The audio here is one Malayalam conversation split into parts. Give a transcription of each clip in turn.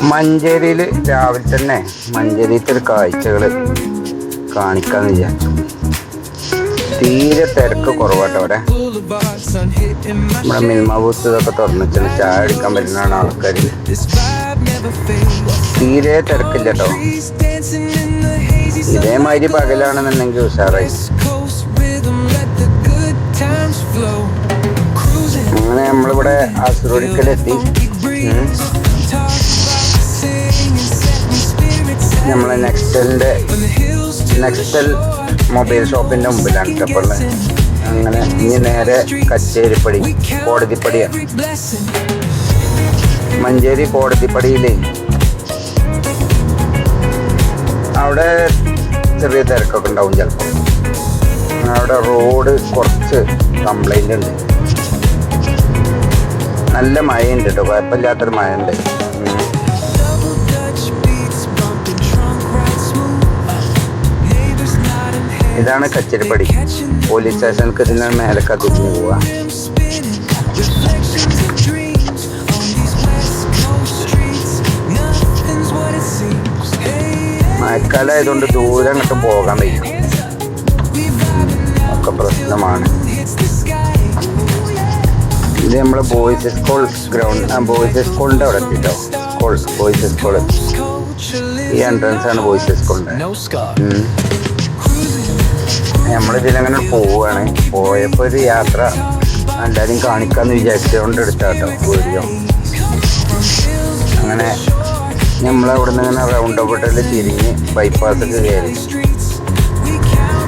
മഞ്ചേരിയിൽ രാവിലെ തന്നെ മഞ്ചേരിയിലത്തെ ഒരു കാഴ്ചകൾ കാണിക്കാന്ന് വിചാരിച്ചു. തീരെ തിരക്ക് കുറവാട്ടോ അവിടെ. നമ്മുടെ മിൽമ ബൂത്ത് ഇതൊക്കെ തുറന്നിട്ട് ചായ അടിക്കാൻ പറ്റുന്നതാണ് ആൾക്കാർ. തീരെ തിരക്കില്ല കേട്ടോ. ഇതേമാതിരി പകലാണെന്നുണ്ടെങ്കിൽ ഉഷാറായി. അങ്ങനെ നമ്മളിവിടെ ആസ്രോടിക്കലെത്തി. നമ്മളെ നെക്സ്റ്റൽ മൊബൈൽ ഷോപ്പിൻ്റെ മുമ്പിലാണ് ഇപ്പോൾ. അങ്ങനെ ഇനി നേരെ കച്ചേരിപ്പടി കോടതിപ്പടിയാണ്. മഞ്ചേരി കോടതിപ്പടിയിൽ അവിടെ ചെറിയ തിരക്കൊക്കെ ഉണ്ടാവും ചിലപ്പോൾ. അവിടെ റോഡ് കുറച്ച് കംപ്ലൈൻ്റ് ഉണ്ട്. നല്ല മഴയുണ്ട് കേട്ടോ, കുഴപ്പമില്ലാത്തൊരു മഴയുണ്ട്. ഇതാണ് കച്ചേരിപ്പടി. പോലീസ് സ്റ്റേഷനിലേക്ക് ഇതിന് മേലൊക്കെ തിരിഞ്ഞു പോവുക. മഴക്കാലമായതുകൊണ്ട് ദൂരം അങ്ങോട്ട് പോകാൻ വയ്യ, ഒക്കെ പ്രശ്നമാണ്. ഇത് നമ്മളെ ബോയ്സ് സ്കൂൾ ഗ്രൗണ്ട്, ബോയ്സ് സ്കൂളിൻ്റെ അവിടെ എത്തിട്ടോ. ബോയ്സ് സ്കൂൾ ഈ എൻട്രൻസ് ആണ് ബോയ്സ് സ്കൂളിൻ്റെ. നമ്മളിതിലങ്ങനെ പോവുകയാണ്. പോയപ്പോൾ ഒരു യാത്ര എല്ലാവരും കാണിക്കാമെന്ന് വിചാരിച്ചുകൊണ്ട് എടുത്താട്ടോ വീഡിയോ. അങ്ങനെ നമ്മളവിടെ നിന്ന് ഇങ്ങനെ റൗണ്ട് അബൌട്ടിൽ തിരിഞ്ഞ് ബൈപ്പാസൊക്കെ കയറി.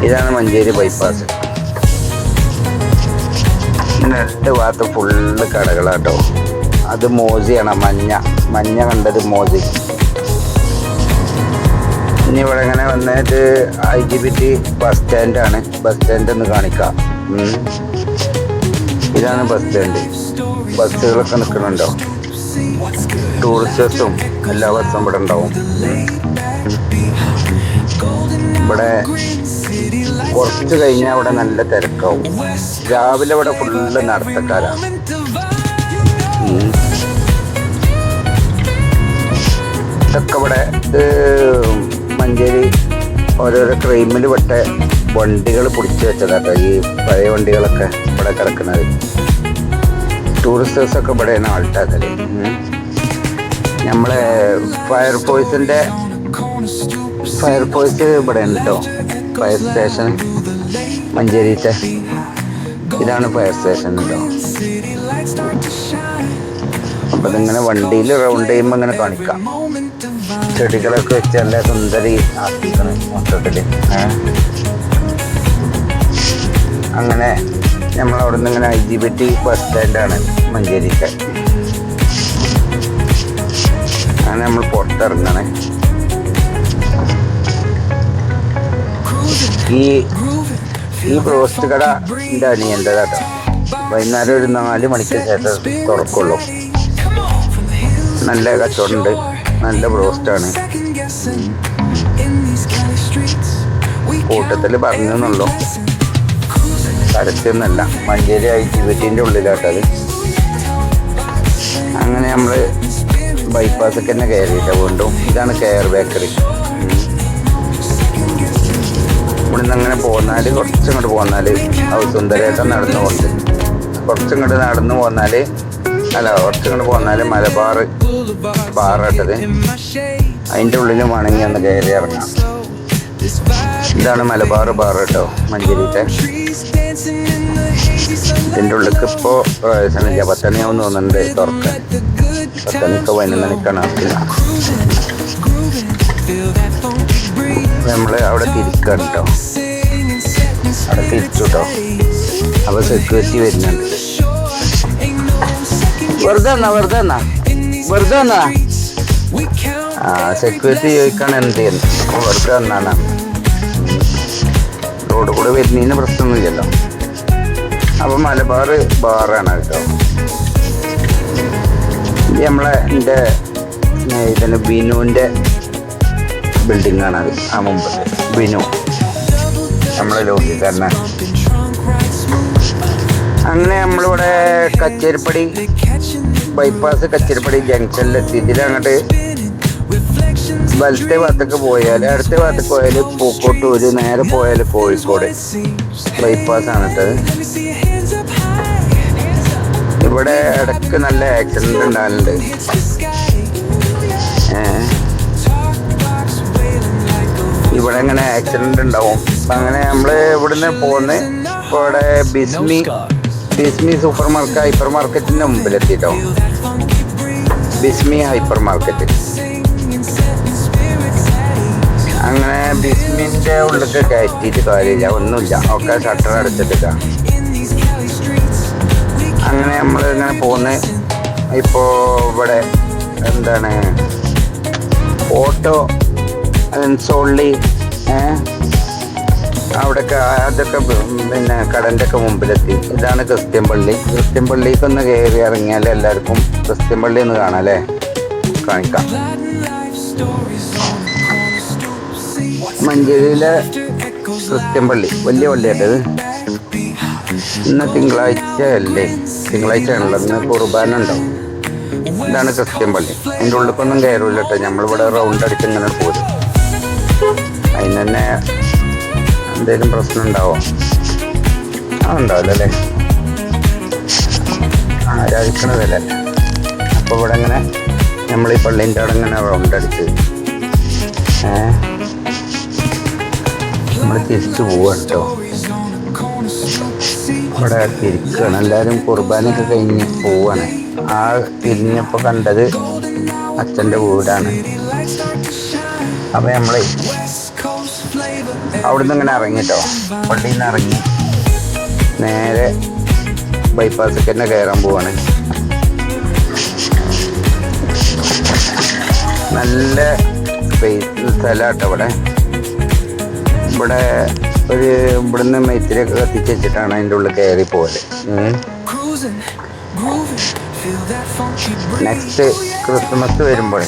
ഇതാണ് മഞ്ചേരി ബൈപ്പാസ്. രണ്ട് ഭാഗത്ത് ഫുള്ള് കടകളാട്ടോ. അത് മോസിയാണ്, മഞ്ഞ കണ്ടത് മോസി. ഇനി ഇവിടെ ഇങ്ങനെ വന്നിട്ട് IGBT ബസ് സ്റ്റാൻഡാണ്. ബസ് സ്റ്റാൻഡ് ഒന്ന് കാണിക്കാം. ഇതാണ് ബസ് സ്റ്റാൻഡ്. ബസ്സുകളൊക്കെ നിൽക്കുന്നുണ്ടോ. ടൂറിസ്റ്റേഴ്സും എല്ലാ ബസ്സും ഇവിടെ ഉണ്ടാവും. ഇവിടെ കുറച്ച് കഴിഞ്ഞാൽ അവിടെ നല്ല തിരക്കാവും. രാവിലെ ഇവിടെ ഫുള്ള് നടത്തക്കാരാണ്. ഇതൊക്കെ ഇവിടെ മഞ്ചേരി ഓരോരോ ക്രൈമിൽ പെട്ട വണ്ടികൾ പിടിച്ച് വെച്ചതാട്ടോ. ഈ പഴയ വണ്ടികളൊക്കെ ഇവിടെ കിടക്കുന്നത്. ടൂറിസ്റ്റേഴ്സൊക്കെ ഇവിടെയാണ് ആൾട്ടാക്കല്. നമ്മളെ ഫയർഫോഴ്സ് ഇവിടെ ഉണ്ട് കേട്ടോ. ഫയർ സ്റ്റേഷൻ മഞ്ചേരിത്തെ ഇതാണ് ഫയർ സ്റ്റേഷൻ കേട്ടോ. അപ്പം ഇതിങ്ങനെ വണ്ടിയിൽ റൗണ്ട് ചെയ്യുമ്പോൾ ഇങ്ങനെ കാണിക്കാം. ചെടികളൊക്കെ വെച്ച് നല്ല സുന്ദരി ആക്കിക്കണം മൊത്തത്തിൽ. അങ്ങനെ നമ്മളവിടെ നിന്ന് ഇങ്ങനെ IGBT ബസ് സ്റ്റാൻഡാണ് മഞ്ചേരിക്ക്. അങ്ങനെ നമ്മൾ പുറത്തിറങ്ങണേ. ഈ ബ്രോസ്റ്റ് കട എൻ്റെ അനിയൻ്റെതാട്ടോ. വൈകുന്നേരം ഒരു 4 മണിക്ക് ശേഷം തുറക്കുള്ളൂ. നല്ല കച്ചവടമുണ്ട്, നല്ല ബ്രോസ്റ്റാണ്. കൂട്ടത്തിൽ പറഞ്ഞെന്നുള്ളൂ, പരസ്യമൊന്നുമല്ല. മഞ്ചേരി IGBTൻ്റെ ഉള്ളിലാട്ടത്. അങ്ങനെ നമ്മൾ ബൈപ്പാസൊക്കെ തന്നെ കയറിയിട്ട് വീണ്ടും. ഇതാണ് കെയർ ബേക്കറി. ഇവിടുന്ന് അങ്ങനെ പോന്നാൽ കുറച്ചിങ്ങോട്ട് പോന്നാൽ സുന്ദരേട്ടൻ നടന്നുകൊണ്ട് കുറച്ചിങ്ങോട്ട് നടന്നു പോന്നാൽ കുറച്ചിങ്ങോട്ട് പോന്നാൽ മലബാർ ബാറാട്ടത്. അതിൻ്റെ ഉള്ളിൽ വേണമെങ്കിൽ ഒന്ന് കയറി ഇറങ്ങാം. ഇതാണ് മലബാർ ബാർ കേട്ടോ മഞ്ചേരിത്തെ. ഇതിൻ്റെ ഉള്ളിലേക്ക് ഇപ്പോൾ പ്രവേശനമില്ല. 10 മണിയാവും തോന്നുന്നുണ്ട് തുറക്കാൻ. 10 മണിക്ക് 11 മണിക്കാണ് ആക്കുന്നത്. നമ്മൾ അവിടെ തിരിക്കുകയാണ് കേട്ടോ. അവിടെ തിരിച്ചു കേട്ടോ. അപ്പോൾ സെക്യൂരിറ്റി വരുന്നുണ്ട്. വെറുതെ എന്നാ സെക്യൂരിറ്റി ചോദിക്കാൻ എന്ത് ചെയ്യുന്നു. അപ്പോൾ വെറുതെ വന്നാണ്. റോഡ് കൂടെ വരുന്നതിന് പ്രശ്നമൊന്നുമില്ലല്ലോ. അപ്പോൾ മലബാർ ബാറാണ് കേട്ടോ. ഇത് എൻ്റെ സ്നേഹിതന് ബിനുവിൻ്റെ ബിൽഡിങ്ങാണ് അത്. ആ മുമ്പ് ബിനു നമ്മളെ ലോകിക്കാരനാണ്. അങ്ങനെ നമ്മളിവിടെ കച്ചേരിപ്പടി ബൈപ്പാസ് കച്ചേരിപ്പടി ജംഗ്ഷനിലെത്തി. ഇതിലങ്ങോട്ട് വലത്തെ ഭാഗത്തേക്ക് പോയാൽ അടുത്ത ഭാഗത്തേക്ക് പോയാൽ പൂക്കോട്ടൂര്, നേരെ പോയാൽ കോഴിക്കോട് ബൈപ്പാസാണ് ഇട്ടത്. ഇവിടെ ഇടയ്ക്ക് നല്ല ആക്സിഡന്റ് ഉണ്ടാകലുണ്ട്. ഇവിടെ ഇങ്ങനെ ആക്സിഡന്റ് ഉണ്ടാവും. അങ്ങനെ നമ്മൾ ഇവിടുന്ന് പോകുന്ന ഇവിടെ ബിസ്മി സൂപ്പർ മാർക്കറ്റ് ഹൈപ്പർ മാർക്കറ്റിൻ്റെ മുമ്പിലെത്തിയിട്ടോ. ബിസ്മി ഹൈപ്പർ മാർക്കറ്റ്. അങ്ങനെ ബിസ്മിൻ്റെ ഉള്ളിലേക്ക് കയറ്റിയിട്ട് കാര്യമില്ല, ഒന്നുമില്ല, ഒക്കെ ഷട്ടർ അടച്ചിട്ടില്ല. അങ്ങനെ നമ്മൾ ഇങ്ങനെ പോകുന്നത് ഇപ്പോൾ ഇവിടെ എന്താണ് ഓട്ടോ സോള്ളി അവിടെയൊക്കെ അതൊക്കെ പിന്നെ കടൻ്റെ ഒക്കെ മുമ്പിലെത്തി. ഇതാണ് ക്രിസ്ത്യൻ പള്ളി. ക്രിസ്ത്യൻ പള്ളിക്കൊന്ന് കയറി ഇറങ്ങിയാൽ എല്ലാവർക്കും ക്രിസ്ത്യൻ പള്ളി ഒന്ന് കാണാം അല്ലേ, കാണിക്കാം. മഞ്ചേരിയിലെ ക്രിസ്ത്യൻ പള്ളി വലിയ പള്ളിയാട്ടത്. ഇന്ന് തിങ്കളാഴ്ച അല്ലേ, തിങ്കളാഴ്ച ആണല്ലോ, ഇന്ന് കുർബാന ഉണ്ടാവും. ഇതാണ് ക്രിസ്ത്യൻ പള്ളി. അതിൻ്റെ ഉള്ളിലേക്കൊന്നും കയറില്ല കേട്ടോ, നമ്മളിവിടെ റൗണ്ട് അടിച്ച് ഇങ്ങനെ പോരും. അതിന് തന്നെ എന്തെങ്കിലും പ്രശ്നം ഉണ്ടാവോ? അതുണ്ടാവില്ല അല്ലേ, ആരാധിക്കണതല്ലേ. അപ്പോൾ ഇവിടെ ഇങ്ങനെ നമ്മൾ ഈ പള്ളീൻ്റെ അവിടെ ഇങ്ങനെ റൗണ്ട് അടിച്ച് നമ്മൾ തിരിച്ചു പോവുക കേട്ടോ. ഇവിടെ തിരിക്കുകയാണ്, എല്ലാവരും കുർബാനയൊക്കെ കഴിഞ്ഞ് പോവാണ്. ആ തിരിഞ്ഞപ്പോൾ കണ്ടത് അച്ഛൻ്റെ വീടാണ്. അപ്പം നമ്മൾ അവിടുന്ന് ഇങ്ങനെ ഇറങ്ങിട്ടോ, പള്ളിയിൽ നിന്ന് ഇറങ്ങി നേരെ ബൈപ്പാസിലേക്ക് തന്നെ കയറാൻ പോവാണ്. നല്ല സ്പേസ് സ്ഥലമാട്ടോ ഇവിടെ. ഇവിടുന്ന് മൈത്തിരിയൊക്കെ കത്തിച്ച് വെച്ചിട്ടാണ് അതിൻ്റെ ഉള്ളിൽ കയറി പോകല്. നെക്സ്റ്റ് ക്രിസ്മസ് വരുമ്പോൾ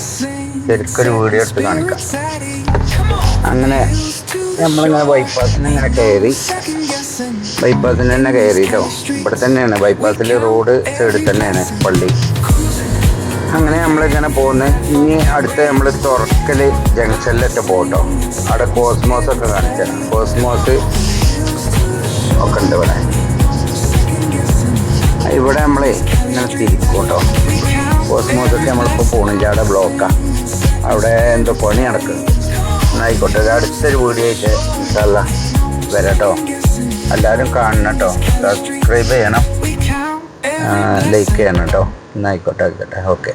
ശരിക്കൊരു വീഡിയോ എടുത്ത് കാണിക്കാം. അങ്ങനെ നമ്മളിങ്ങനെ ബൈപ്പാസിന് ഇങ്ങനെ കയറി, ബൈപ്പാസിന് തന്നെ കയറിയിട്ടോ. ഇവിടെ തന്നെയാണ് ബൈപ്പാസിൽ റോഡ് സൈഡിൽ തന്നെയാണ് പള്ളി. അങ്ങനെ നമ്മളിങ്ങനെ പോകുന്നത്. ഇനി അടുത്ത് നമ്മൾ തുറക്കൽ ജംഗ്ഷനിലൊക്കെ പോകട്ടോ. അവിടെ കോസ്മോസ് ഒക്കെ കാണിച്ചാൽ കോസ്മോസ് ഒക്കെ ഉണ്ട് ഇവിടെ. ഇവിടെ നമ്മളെ ഇങ്ങനെ തിരിക്കും കേട്ടോ. കോസ്മോസൊക്കെ നമ്മളിപ്പോൾ പോകണില്ല, അവിടെ ബ്ലോക്കാണ്. അവിടെ എന്തോ പണി നടക്കും. എന്നായിക്കോട്ടെ, അടുത്തൊരു വീഡിയോ ആയിട്ട് ഇൻഷാല്ലാ വരാട്ടോ. എല്ലാവരും കാണണം കേട്ടോ, സബ്സ്ക്രൈബ് ചെയ്യണം, ലൈക്ക് ചെയ്യണം കേട്ടോ. എന്നായിക്കോട്ടെ, ആയിക്കോട്ടെ, ഓക്കെ.